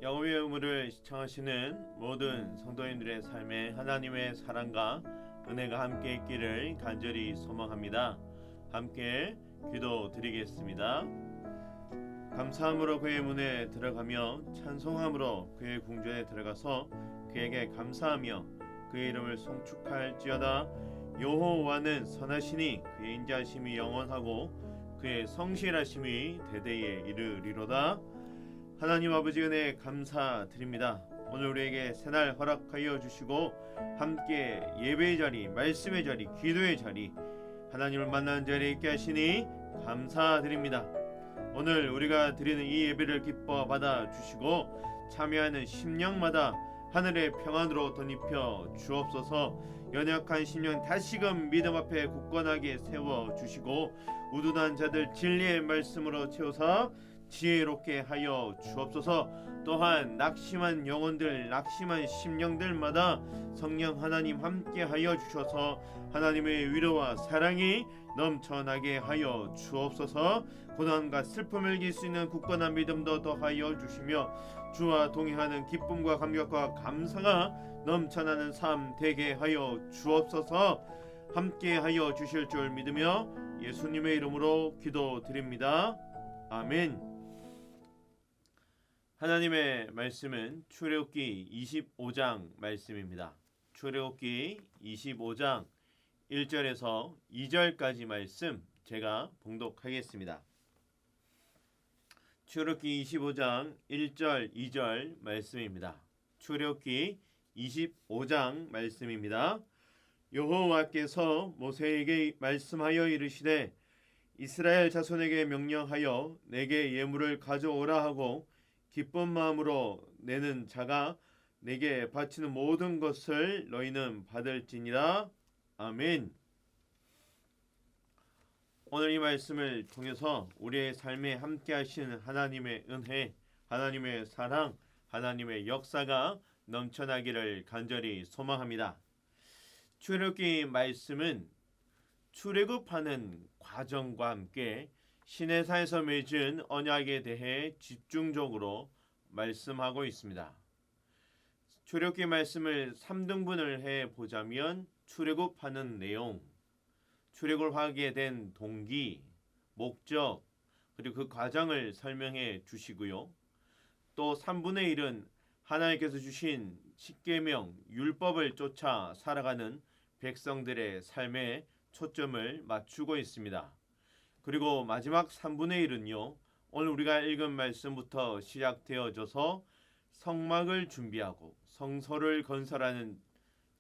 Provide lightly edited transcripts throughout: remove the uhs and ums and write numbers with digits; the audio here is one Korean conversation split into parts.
야곱의 의무를 시청하시는 모든 성도인들의 삶에 하나님의 사랑과 은혜가 함께 있기를 간절히 소망합니다. 함께 기도드리겠습니다. 감사함으로 그의 문에 들어가며 찬송함으로 그의 궁전에 들어가서 그에게 감사하며 그의 이름을 송축할지어다. 여호와는 선하시니 그의 인자하심이 영원하고 그의 성실하심이 대대에 이르리로다. 하나님 아버지 은혜 감사드립니다. 오늘 우리에게 새날 허락하여 주시고 함께 예배의 자리, 말씀의 자리, 기도의 자리, 하나님을 만나는 자리에 있게 하시니 감사드립니다. 오늘 우리가 드리는 이 예배를 기뻐 받아 주시고 참여하는 심령마다 하늘의 평안으로 덧입혀 주옵소서. 연약한 심령 다시금 믿음 앞에 굳건하게 세워 주시고 우둔한 자들 진리의 말씀으로 채우사 지혜롭게 하여 주옵소서. 또한 낙심한 영혼들, 낙심한 심령들마다 성령 하나님 함께 하여 주셔서 하나님의 위로와 사랑이 넘쳐나게 하여 주옵소서. 고난과 슬픔을 이길 수 있는 굳건한 믿음도 더하여 주시며 주와 동행하는 기쁨과 감격과 감사가 넘쳐나는 삶 되게 하여 주옵소서. 함께 하여 주실 줄 믿으며 예수님의 이름으로 기도드립니다. 아멘. 하나님의 말씀은 출애굽기 25장 말씀입니다. 출애굽기 25장 1절에서 2절까지 말씀 제가 봉독하겠습니다. 출애굽기 25장 1절 2절 말씀입니다. 출애굽기 25장 말씀입니다. 여호와께서 모세에게 말씀하여 이르시되 이스라엘 자손에게 명령하여 내게 예물을 가져오라 하고 기쁜 마음으로 내는 자가 내게 바치는 모든 것을 너희는 받을지니라. 아멘. 오늘 이 말씀을 통해서 우리의 삶에 함께 하시는 하나님의 은혜, 하나님의 사랑, 하나님의 역사가 넘쳐나기를 간절히 소망합니다. 출애굽기 말씀은 출애굽하는 과정과 함께 시내산에서 맺은 언약에 대해 집중적으로 말씀하고 있습니다. 출애굽기 말씀을 3등분을 해보자면 출애굽하는 내용, 출애굽하게 된 동기, 목적, 그리고 그 과정을 설명해 주시고요. 또 3분의 1은 하나님께서 주신 십계명, 율법을 쫓아 살아가는 백성들의 삶에 초점을 맞추고 있습니다. 그리고 마지막 3분의 1은요. 오늘 우리가 읽은 말씀부터 시작되어져서 성막을 준비하고 성소를 건설하는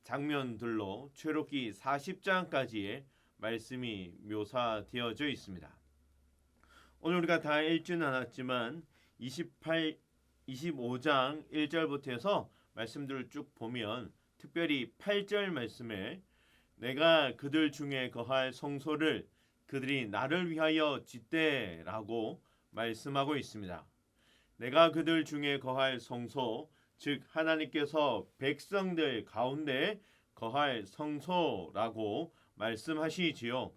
장면들로 출애굽기 40장까지의 말씀이 묘사되어져 있습니다. 오늘 우리가 다 읽지는 않았지만 25장 1절부터 해서 말씀들을 쭉 보면 특별히 8절 말씀에 내가 그들 중에 거할 성소를 그들이 나를 위하여 짓되라고 말씀하고 있습니다. 내가 그들 중에 거할 성소, 즉 하나님께서 백성들 가운데 거할 성소라고 말씀하시지요.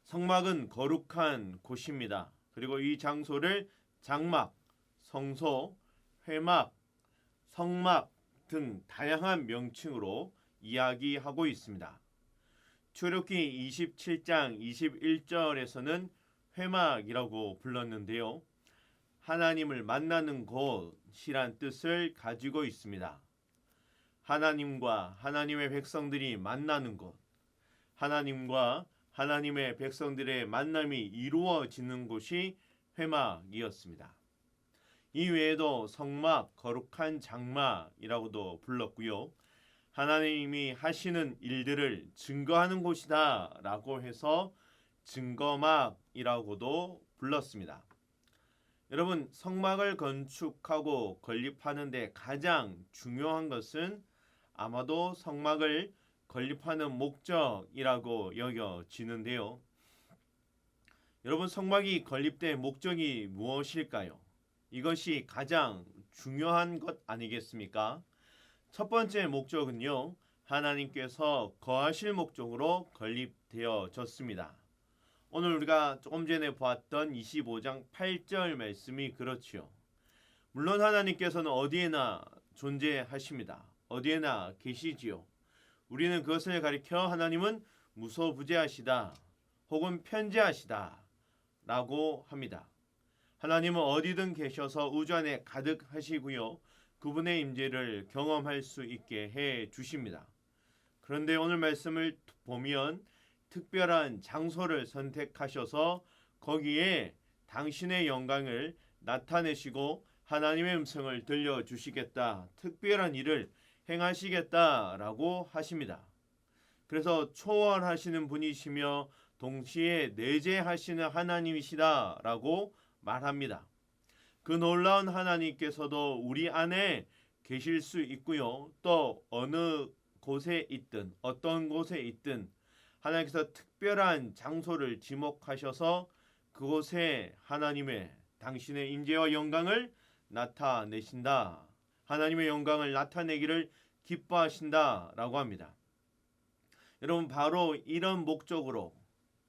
성막은 거룩한 곳입니다. 그리고 이 장소를 장막, 성소, 회막, 성막 등 다양한 명칭으로 이야기하고 있습니다. 출애굽기 27장 21절에서는 회막이라고 불렀는데요. 하나님을 만나는 곳이란 뜻을 가지고 있습니다. 하나님과 하나님의 백성들이 만나는 곳, 하나님과 하나님의 백성들의 만남이 이루어지는 곳이 회막이었습니다. 이 외에도 성막, 거룩한 장막이라고도 불렀고요. 하나님이 하시는 일들을 증거하는 곳이다 라고 해서 증거막이라고도 불렀습니다. 여러분, 성막을 건축하고 건립하는 데 가장 중요한 것은 아마도 성막을 건립하는 목적이라고 여겨지는데요. 여러분, 성막이 건립된 목적이 무엇일까요? 이것이 가장 중요한 것 아니겠습니까? 첫 번째 목적은요, 하나님께서 거하실 목적으로 건립되어졌습니다. 오늘 우리가 조금 전에 보았던 25장 8절 말씀이 그렇지요. 물론 하나님께서는 어디에나 존재하십니다. 어디에나 계시지요. 우리는 그것을 가리켜 하나님은 무소부재하시다 혹은 편재하시다 라고 합니다. 하나님은 어디든 계셔서 우주 안에 가득하시고요. 그분의 임재를 경험할 수 있게 해 주십니다. 그런데 오늘 말씀을 보면 특별한 장소를 선택하셔서 거기에 당신의 영광을 나타내시고 하나님의 음성을 들려주시겠다. 특별한 일을 행하시겠다라고 하십니다. 그래서 초월하시는 분이시며 동시에 내재하시는 하나님이시다라고 말합니다. 그 놀라운 하나님께서도 우리 안에 계실 수 있고요. 또 어느 곳에 있든 어떤 곳에 있든 하나님께서 특별한 장소를 지목하셔서 그곳에 하나님의 당신의 임재와 영광을 나타내신다. 하나님의 영광을 나타내기를 기뻐하신다라고 합니다. 여러분 바로 이런 목적으로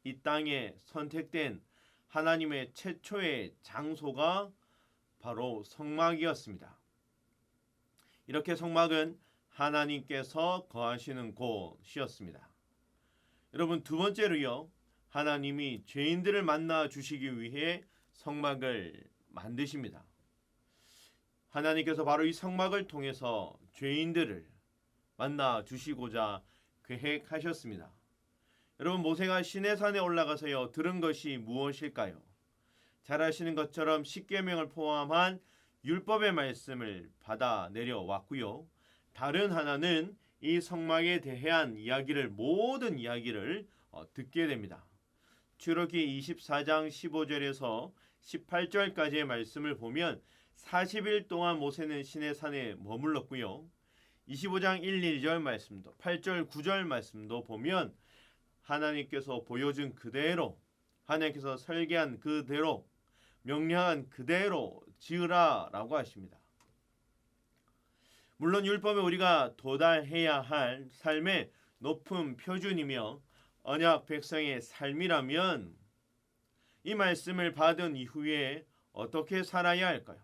이 땅에 선택된 하나님의 최초의 장소가 바로 성막이었습니다. 이렇게 성막은 하나님께서 거하시는 곳이었습니다. 여러분 두 번째로요. 하나님이 죄인들을 만나 주시기 위해 성막을 만드십니다. 하나님께서 바로 이 성막을 통해서 죄인들을 만나 주시고자 계획하셨습니다. 여러분 모세가 시내산에 올라가서요 들은 것이 무엇일까요? 잘 아시는 것처럼 십계명을 포함한 율법의 말씀을 받아 내려왔고요. 다른 하나는 이 성막에 대한 모든 이야기를 듣게 됩니다. 출애굽기 24장 15절에서 18절까지의 말씀을 보면 40일 동안 모세는 시내산에 머물렀고요. 25장 1, 2절 말씀도 8절 9절 말씀도 보면 하나님께서 보여준 그대로 하나님께서 설계한 그대로 명령한 그대로 지으라라고 하십니다. 물론 율법에 우리가 도달해야 할 삶의 높은 표준이며 언약 백성의 삶이라면 이 말씀을 받은 이후에 어떻게 살아야 할까요?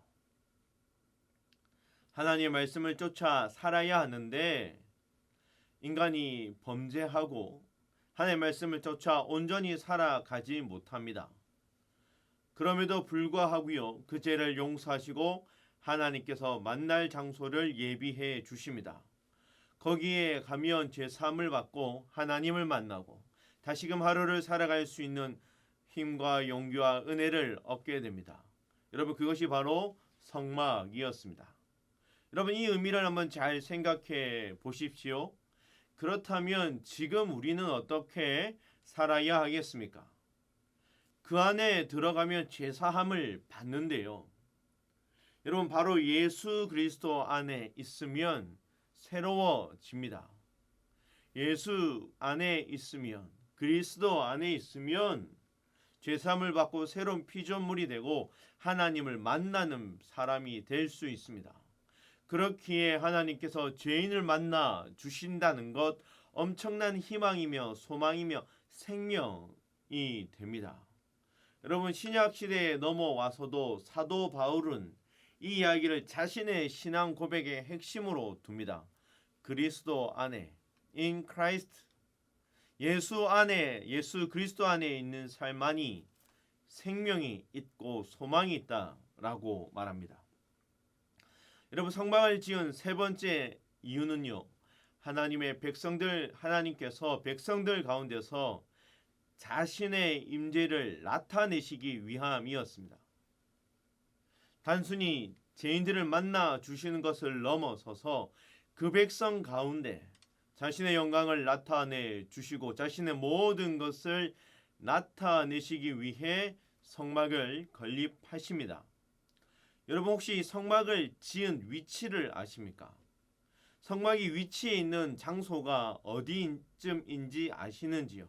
하나님의 말씀을 쫓아 살아야 하는데 인간이 범죄하고 하나님의 말씀을 쫓아 온전히 살아가지 못합니다. 그럼에도 불구하고요. 그 죄를 용서하시고 하나님께서 만날 장소를 예비해 주십니다. 거기에 가면 죄 사함을 받고 하나님을 만나고 다시금 하루를 살아갈 수 있는 힘과 용기와 은혜를 얻게 됩니다. 여러분 그것이 바로 성막이었습니다. 여러분 이 의미를 한번 잘 생각해 보십시오. 그렇다면 지금 우리는 어떻게 살아야 하겠습니까? 그 안에 들어가면 죄사함을 받는데요. 여러분 바로 예수 그리스도 안에 있으면 새로워집니다. 예수 안에 있으면 그리스도 안에 있으면 죄사함을 받고 새로운 피조물이 되고 하나님을 만나는 사람이 될 수 있습니다. 그렇기에 하나님께서 죄인을 만나 주신다는 것 엄청난 희망이며 소망이며 생명이 됩니다. 여러분 신약 시대에 넘어와서도 사도 바울은 이 이야기를 자신의 신앙 고백의 핵심으로 둡니다. 그리스도 안에 in Christ 예수 안에 예수 그리스도 안에 있는 삶만이 생명이 있고 소망이 있다라고 말합니다. 여러분 성막을 지은 세 번째 이유는요. 하나님께서 백성들 가운데서 자신의 임재를 나타내시기 위함이었습니다. 단순히 죄인들을 만나 주시는 것을 넘어서서 그 백성 가운데 자신의 영광을 나타내 주시고 자신의 모든 것을 나타내시기 위해 성막을 건립하십니다. 여러분 혹시 성막을 지은 위치를 아십니까? 성막이 위치해 있는 장소가 어디쯤인지 아시는지요?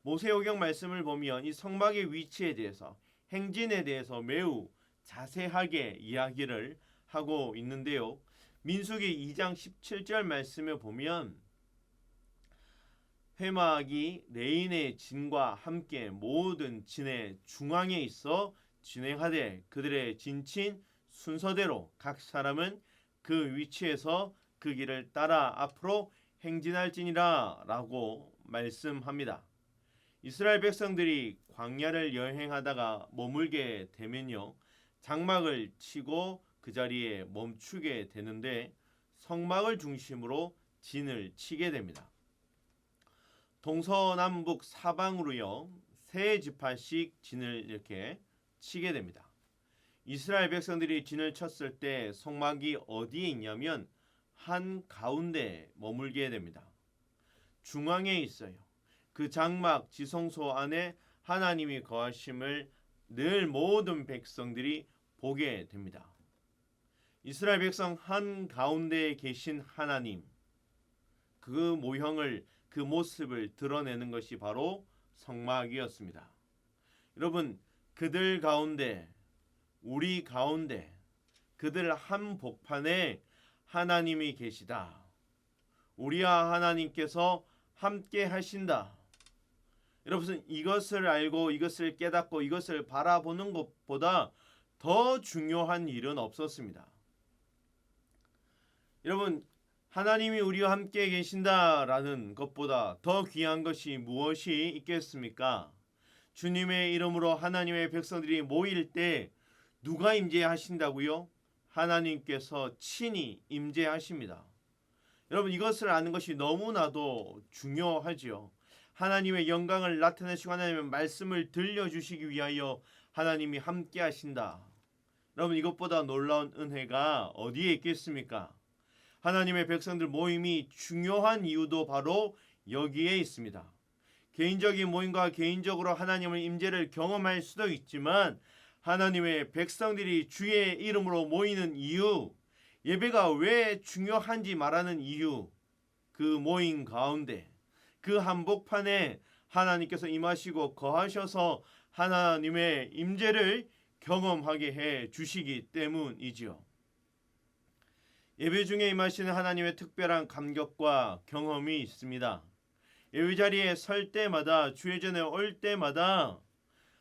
모세오경 말씀을 보면 이 성막의 위치에 대해서 행진에 대해서 매우 자세하게 이야기를 하고 있는데요. 민수기 2장 17절 말씀에 보면 회막이 레인의 진과 함께 모든 진의 중앙에 있어 진행하되 그들의 진친 순서대로 각 사람은 그 위치에서 그 길을 따라 앞으로 행진할지니라 라고 말씀합니다. 이스라엘 백성들이 광야를 여행하다가 머물게 되면요, 장막을 치고 그 자리에 멈추게 되는데 성막을 중심으로 진을 치게 됩니다. 동서남북 사방으로요, 세 지파씩 진을 이렇게 치게 됩니다. 이스라엘 백성들이 진을 쳤을 때 성막이 어디에 있냐면 한 가운데 머물게 됩니다. 중앙에 있어요. 그 장막 지성소 안에 하나님이 거하심을 늘 모든 백성들이 보게 됩니다. 이스라엘 백성 한 가운데에 계신 하나님, 그 모형을, 그 모습을 드러내는 것이 바로 성막이었습니다. 여러분, 그들 가운데, 우리 가운데, 그들 한복판에 하나님이 계시다. 우리와 하나님께서 함께 하신다. 여러분, 이것을 알고 이것을 깨닫고 이것을 바라보는 것보다 더 중요한 일은 없었습니다. 여러분, 하나님이 우리와 함께 계신다라는 것보다 더 귀한 것이 무엇이 있겠습니까? 주님의 이름으로 하나님의 백성들이 모일 때 누가 임재하신다고요? 하나님께서 친히 임재하십니다. 여러분, 이것을 아는 것이 너무나도 중요하지요. 하나님의 영광을 나타내시고 하나님의 말씀을 들려주시기 위하여 하나님이 함께 하신다. 여러분, 이것보다 놀라운 은혜가 어디에 있겠습니까? 하나님의 백성들 모임이 중요한 이유도 바로 여기에 있습니다. 개인적인 모임과 개인적으로 하나님의 임재를 경험할 수도 있지만 하나님의 백성들이 주의 이름으로 모이는 이유, 예배가 왜 중요한지 말하는 이유, 그 모임 가운데 그 한복판에 하나님께서 임하시고 거하셔서 하나님의 임재를 경험하게 해 주시기 때문이지요. 예배 중에 임하시는 하나님의 특별한 감격과 경험이 있습니다. 예배 자리에 설 때마다, 주의 전에 올 때마다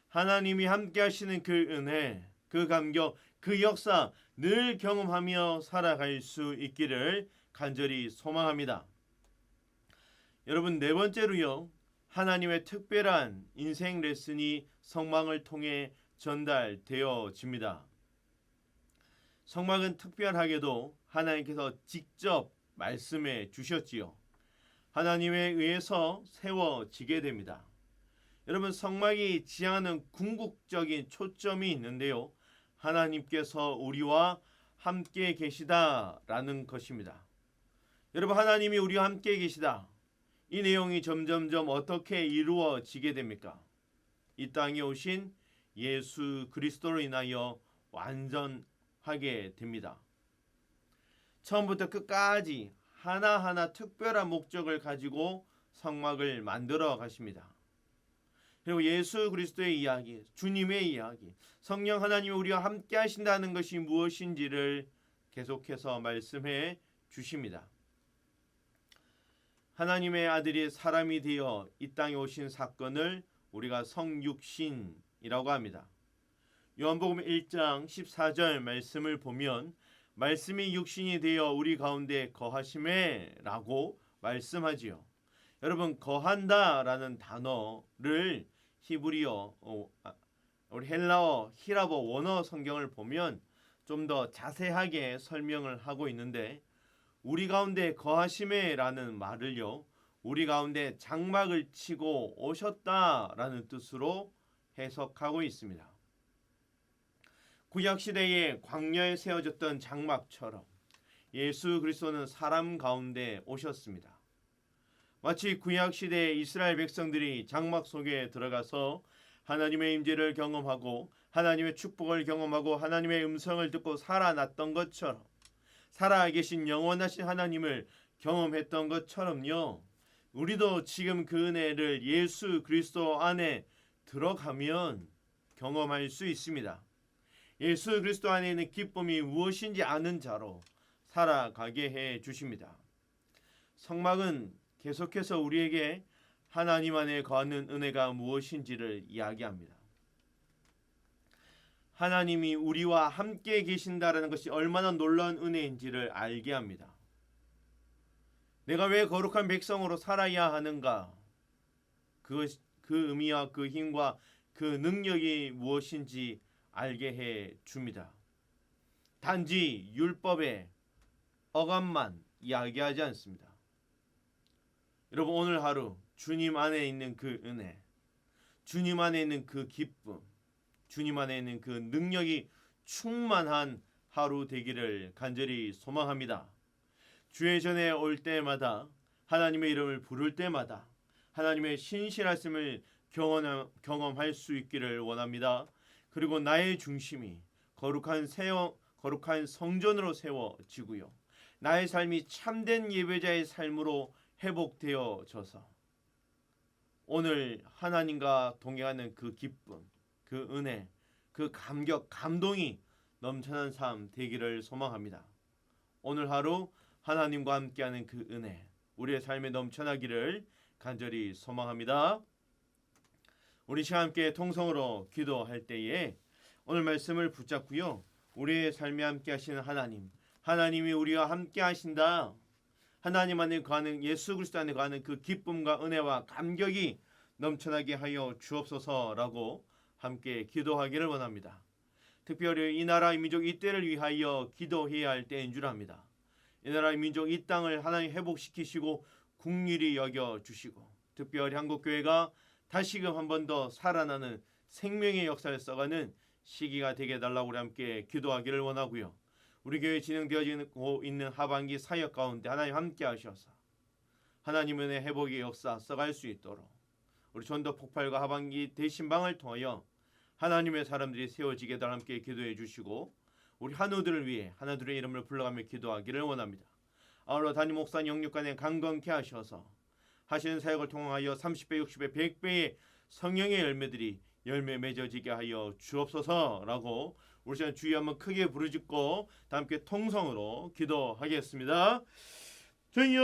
하나님이 함께 하시는 그 은혜, 그 감격, 그 역사 늘 경험하며 살아갈 수 있기를 간절히 소망합니다. 여러분, 네 번째로요, 하나님의 특별한 인생 레슨이 성막을 통해 전달되어집니다. 성막은 특별하게도 하나님께서 직접 말씀해 주셨지요. 하나님에 의해서 세워지게 됩니다. 여러분, 성막이 지향하는 궁극적인 초점이 있는데요, 하나님께서 우리와 함께 계시다라는 것입니다. 여러분, 하나님이 우리와 함께 계시다. 이 내용이 점점점 어떻게 이루어지게 됩니까? 이 땅에 오신 예수 그리스도로 인하여 완전하게 됩니다. 처음부터 끝까지 하나하나 특별한 목적을 가지고 성막을 만들어 가십니다. 그리고 예수 그리스도의 이야기, 주님의 이야기, 성령 하나님이 우리와 함께 하신다는 것이 무엇인지를 계속해서 말씀해 주십니다. 하나님의 아들이 사람이 되어 이 땅에 오신 사건을 우리가 성육신이라고 합니다. 요한복음 1장 14절 말씀을 보면 말씀이 육신이 되어 우리 가운데 거하심에 라고 말씀하지요. 여러분, 거한다라는 단어를 히브리어, 우리 헬라어, 히라버 원어 성경을 보면 좀 더 자세하게 설명을 하고 있는데, 우리 가운데 거하심에라는 말을요, 우리 가운데 장막을 치고 오셨다라는 뜻으로 해석하고 있습니다. 구약 시대에 광야에 세워졌던 장막처럼 예수 그리스도는 사람 가운데 오셨습니다. 마치 구약 시대에 이스라엘 백성들이 장막 속에 들어가서 하나님의 임재를 경험하고 하나님의 축복을 경험하고 하나님의 음성을 듣고 살아났던 것처럼, 살아계신 영원하신 하나님을 경험했던 것처럼요, 우리도 지금 그 은혜를 예수 그리스도 안에 들어가면 경험할 수 있습니다. 예수 그리스도 안에 있는 기쁨이 무엇인지 아는 자로 살아가게 해 주십니다. 성막은 계속해서 우리에게 하나님 안에 거하는 은혜가 무엇인지를 이야기합니다. 하나님이 우리와 함께 계신다라는 것이 얼마나 놀라운 은혜인지를 알게 합니다. 내가 왜 거룩한 백성으로 살아야 하는가? 그 의미와 그 힘과 그 능력이 무엇인지 알게 해 줍니다. 단지 율법의 어감만 이야기하지 않습니다. 여러분, 오늘 하루 주님 안에 있는 그 은혜, 주님 안에 있는 그 기쁨, 주님 안에 있는 그 능력이 충만한 하루 되기를 간절히 소망합니다. 주의 전에 올 때마다, 하나님의 이름을 부를 때마다 하나님의 신실하심을 경험할 수 있기를 원합니다. 그리고 나의 중심이 거룩한 성전으로 세워지고요, 나의 삶이 참된 예배자의 삶으로 회복되어져서 오늘 하나님과 동행하는 그 기쁨, 그 은혜, 그 감격, 감동이 넘쳐난 삶 되기를 소망합니다. 오늘 하루 하나님과 함께하는 그 은혜, 우리의 삶에 넘쳐나기를 간절히 소망합니다. 우리 시간 함께 통성으로 기도할 때에 오늘 말씀을 붙잡고요, 우리의 삶에 함께 하시는 하나님이 우리와 함께 하신다, 하나님 안에 거하는, 예수 그리스도 안에 거하는 그 기쁨과 은혜와 감격이 넘쳐나게 하여 주옵소서라고 함께 기도하기를 원합니다. 특별히 이 나라, 이 민족, 이 때를 위하여 기도해야 할 때인 줄 압니다. 이 나라, 이 민족, 이 땅을 하나님 회복시키시고 긍휼히 여겨주시고, 특별히 한국교회가 다시금 한 번 더 살아나는 생명의 역사를 써가는 시기가 되게 해달라고 우리 함께 기도하기를 원하고요, 우리 교회 진행되어지고 있는 하반기 사역 가운데 하나님 함께 하셔서 하나님의 은혜 회복의 역사 써갈 수 있도록 우리 전도 폭발과 하반기 대신방을 통하여 하나님의 사람들이 세워지게 해달라 함께 기도해 주시고, 우리 한우들을 위해 하나둘의 이름을 불러가며 기도하기를 원합니다. 아울러 담임 목사님 영육간에 강건케 하셔서 하시는 사역을 통하여 30배, 60배, 100배의 성령의 열매 맺어지게 하여 주옵소서라고 우리 시간 주여 한번 크게 부르짖고 다 함께 통성으로 기도하겠습니다. 주여,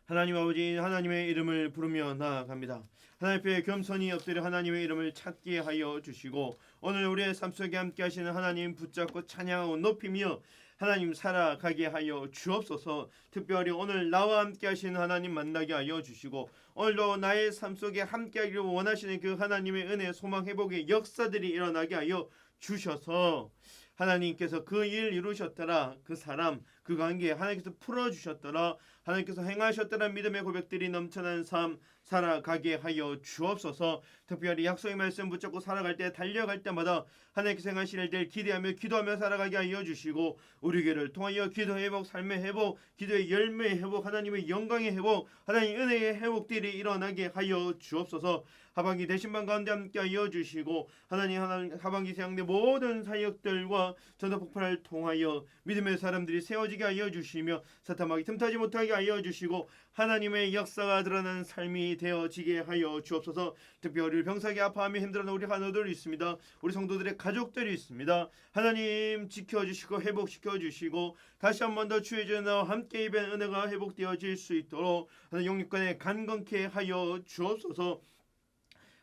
하나님 아버지, 하나님의 이름을 부르며 나아갑니다. 하나님 앞에 겸손히 엎드려 하나님의 이름을 찾게 하여 주시고, 오늘 우리의 삶 속에 함께 하시는 하나님 붙잡고 찬양하고 높이며 하나님 살아가게 하여 주옵소서. 특별히 오늘 나와 함께 하시는 하나님 만나게 하여 주시고, 오늘도 나의 삶 속에 함께 하기를 원하시는 그 하나님의 은혜, 소망, 회복의 역사들이 일어나게 하여 주셔서 하나님께서 그 일 이루셨더라, 그 사람, 그 관계 하나님께서 풀어주셨더라, 하나님께서 행하셨더라 믿음의 고백들이 넘쳐나는 삶 살아가게 하여 주옵소서. 특별히 약속의 말씀 붙잡고 살아갈 때, 달려갈 때마다 하나님께서 행하실 일들 기대하며 기도하며 살아가게 하여 주시고, 우리 교회를 통하여 기도 회복, 삶의 회복, 기도의 열매의 회복, 하나님의 영광의 회복, 하나님의 은혜의 회복들이 일어나게 하여 주옵소서. 하반기 대신방 가운데 함께 하여 주시고, 하나님 하반기 세상의 모든 사역들과 전도 폭발을 통하여 믿음의 사람들이 세워지게 하여 주시며 사탄막이 틈타지 못하게 하여 주시고, 하나님의 역사가 드러나는 삶이 되어지게 하여 주옵소서. 특별히 병사기 아파하며 힘들어하는 우리 하나들 있습니다. 우리 성도들의 가족들이 있습니다. 하나님 지켜주시고 회복시켜 주시고, 다시 한 번 더 주의 전하와 함께 입은 은혜가 회복되어질 수 있도록 하나님 영육간에 간건케 하여 주옵소서.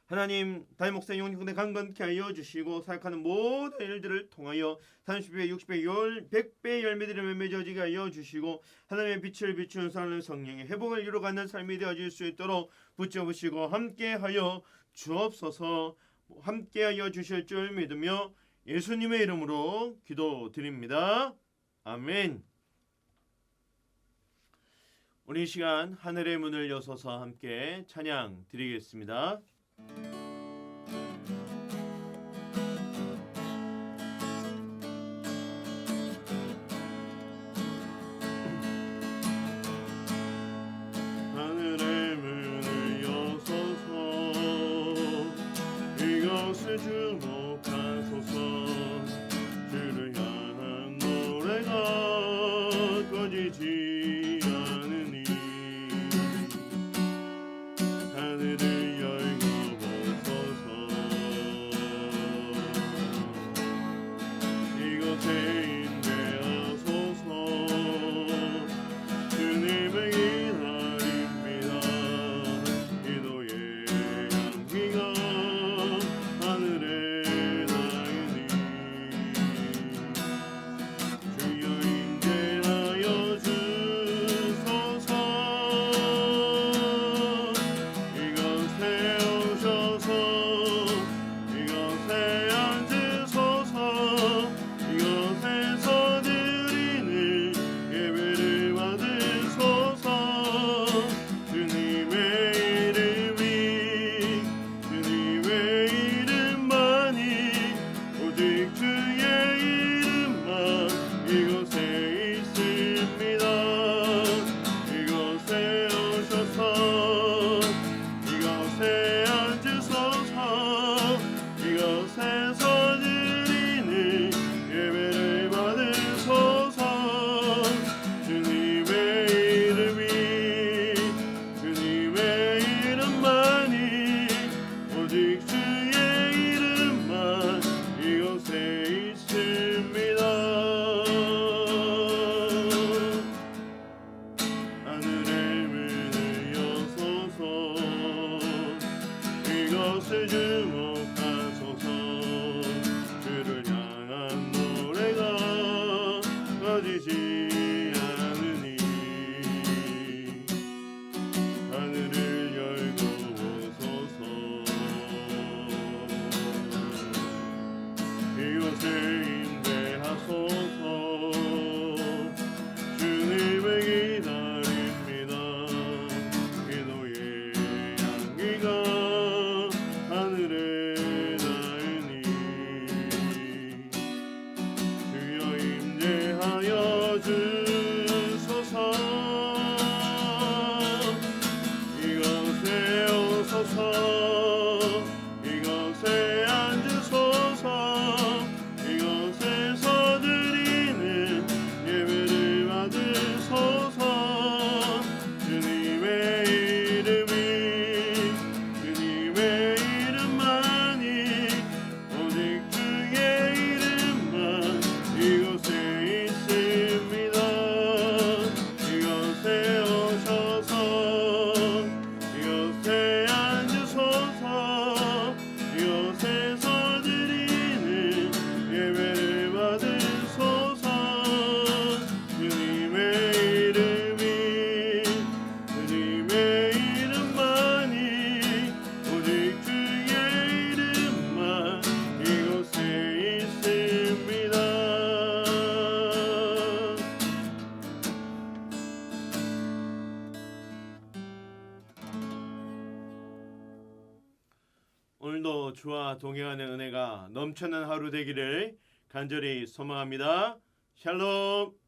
하나님 담임 목사님 영육간에 간건케 하여 주시고, 사역하는 모든 일들을 통하여 30배, 60배, 100배의 열매들이 맺어지게 하여 주시고, 하나님의 빛을 비추는 사랑하는 성령의 회복을 이루어가는 삶이 되어질 수 있도록 붙잡으시고 함께 하여 주옵소서. 함께 하여 주실 줄 믿으며 예수님의 이름으로 기도드립니다. 아멘. 우리 이 시간 하늘의 문을 여서서 함께 찬양 드리겠습니다. 하늘의 문을 여서서 이것을 주목하소서. 주를 향한 노래가 꺼지지 않으니 하늘을 열고 오직 주의 이름만 이곳에 있습니다. 이곳에 오셔서 이곳에 앉으소서. 이곳에서 드리는 예배를 받으소서. 주님의 이름이 주님의 이름만이 오직 주의 이름만 이곳에 있습니다. 하늘의 문을 여소서. 이것을 주목하소서. 주를 향한 노래가 꺼지지 않으니 하늘을 열고 오소서. 이곳에 임재하소서. 주님을 기다립니다. 기도의 향기가 하늘에 닿으니 주여 임재하여 주소서. 이곳에 오소서. 이곳에 앉으소서. 이곳에서 드리는 예배를 받으소서. 주님의 이름이 주님의 이름만이 오직 주의 이름만 이곳에 있습니다. 이곳에 오셔서 이곳에 앉으소서. 이곳에서 드리는 예배를 받으소서. 주님의 이름이 주님의 이름만이 오직 주의 이름만 이곳에 있습니다. 오늘도 주와 동행하는 은혜가 넘치는 하루 되기를 간절히 소망합니다. 샬롬.